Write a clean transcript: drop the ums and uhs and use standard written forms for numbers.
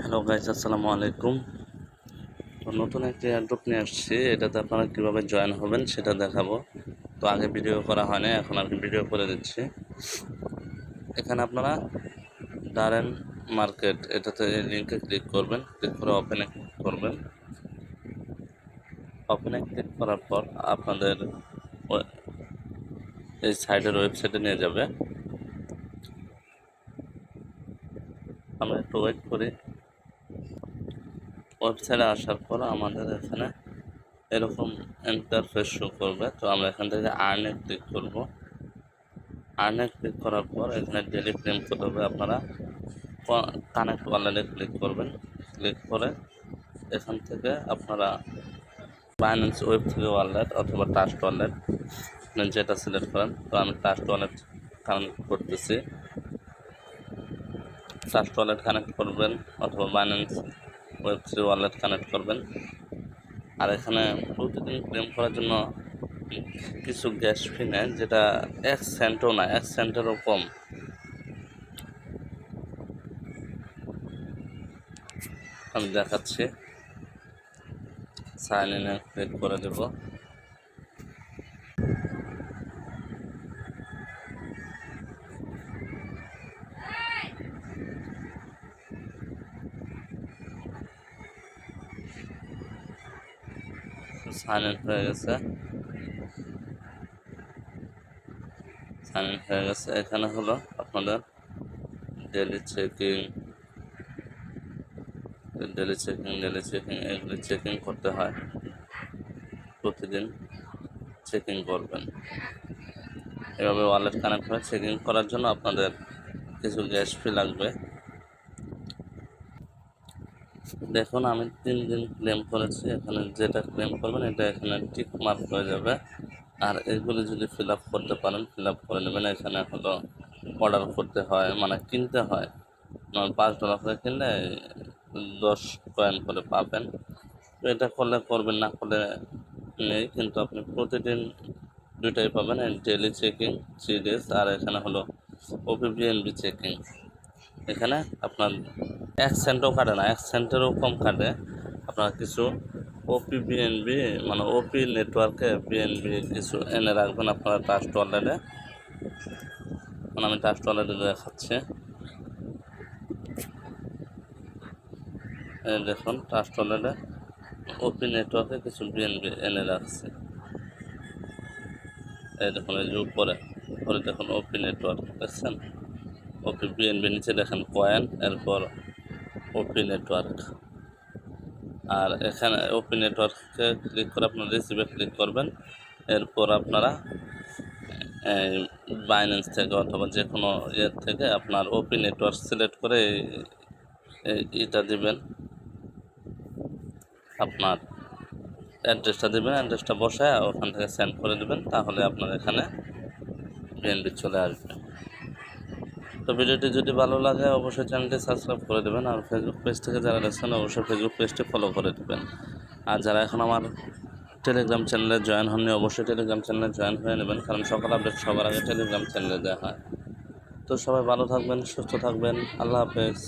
Hello guys, আসসালামু আলাইকুম। তো নতুন একটি অ্যাড্রপ নিয়ে আসছি। এটাতে আপনারা কীভাবে জয়েন হবেন সেটা দেখাবো। তো আগে ভিডিও করা হয় না, এখন আর কি ভিডিও করে দিচ্ছি। এখানে আপনারা ডারেন মার্কেট এটাতে লিঙ্কে ক্লিক করবেন, ক্লিক করে ওপেনে ক্লিক করবেন। ওপেনে ক্লিক করার পর আপনাদের এই সাইটের ওয়েবসাইটে নিয়ে যাবে। আমরা একটু ওয়েট করি। ওয়েবসাইটে আসার পর আমাদের এখানে এরকম ইন্টারফেস শো করবে। তো আমরা এখান থেকে আর্নে ক্লিক করব। আর্নে ক্লিক করার পর এখানে ডেলি ক্লেম করতে হবে। আপনারা কানেক্ট ওয়ালেটে ক্লিক করবেন। ক্লিক করে এখান থেকে আপনারা বাইন্যান্স ওয়েব থেকে ওয়ালেট অথবা ট্রাস্ট ওয়ালেট যেটা সিলেক্ট করেন। তো আমি ট্রাস্ট ওয়ালেট কানেক্ট করতেছি। ট্রাস্ট ওয়ালেট কানেক্ট করবেন অথবা Binance web three wallet connect করবেন। আর এখানে প্রতিদিন ক্লেম করার জন্য কিছু গ্যাস ফি নেয়, যেটা 1 সেন্টও না, 1 সেন্টেরও কম। আমি দেখাচ্ছি। সাইন ইনে ক্লিক করে দেব। সাইন ইন হয়ে গেছে। এখানে হলো আপনাদের ডেলি চেকিং এগুলি চেকিং করতে হয়। প্রতিদিন চেকিং করবেন। এভাবে ওয়ালেট কানেক্ট করে চেকিং করার জন্য আপনাদের কিছু গ্যাস ফি লাগবে। দেখুন, আমি 3 দিন ক্লেম করেছি। এখানে যেটা ক্লেম করবেন এটা এখানে টিক মার্ক হয়ে যাবে। আর এগুলি যদি ফিল আপ করতে পারেন, ফিল আপ করে নেবেন। এখানে হলো অর্ডার করতে হয়, মানে কিনতে হয়। $5 করে কিনলে 10 কয়েন করে পাবেন। তো এটা করলে করবেন, না করলে নেই। কিন্তু আপনি প্রতিদিন দুইটাই পাবেন, ডেলি চেকিং 3 ডেজ, আর এখানে হলো ওপিবিএনবি চেকিং। এখানে আপনার 1 সেন্টও কাটে না, 1 সেন্টেরও কম কাটে। আপনার কিছু ওপিবিএনবি মানে ওপি নেটওয়ার্কে বিএনবি কিছু এনে রাখবেন আপনারা ট্রাস্ট ওয়ালেটে। মানে আমি ট্রাস্ট ওয়ালেটে দেখাচ্ছি। দেখুন, ট্রাস্ট ওয়ালেটে ওপি নেটওয়ার্কে কিছু বিএনবি এনে রাখছে। এই দেখুন, এই যে উপরে দেখুন ওপি নেটওয়ার্ক, দেখছেন? ওপি বিএনবি, নিচে দেখেন কয়েন, এরপর ওপি নেটওয়ার্ক। আর এখানে ওপি নেটওয়ার্কে ক্লিক করে আপনারা রিসিভে ক্লিক করবেন। এরপর আপনারা বাইন্যান্স থেকে অথবা যে কোনো ইয়ের থেকে আপনার ওপি নেটওয়ার্ক সিলেক্ট করে এটা দিবেন, আপনার অ্যাড্রেসটা দেবেন। অ্যাড্রেসটা বসায় ওখান থেকে সেন্ড করে দেবেন, তাহলে আপনার এখানে বিএনবি চলে আসবে। তো ভিডিওটি যদি ভালো লাগে অবশ্যই চ্যানেলটি সাবস্ক্রাইব করে দেবেন। আর ফেসবুক পেজ থেকে যারা দেখছেন অবশ্যই ফেসবুক পেজটি ফলো করে দেবেন। আর যারা এখন আমার টেলিগ্রাম চ্যানেলে জয়েন হননি অবশ্যই টেলিগ্রাম চ্যানেলে জয়েন হয়ে নেবেন, কারণ সকল আপডেট সবার আগে টেলিগ্রাম চ্যানেলে দেওয়া হয়। তো সবাই ভালো থাকবেন, সুস্থ থাকবেন। আল্লাহ হাফেজ।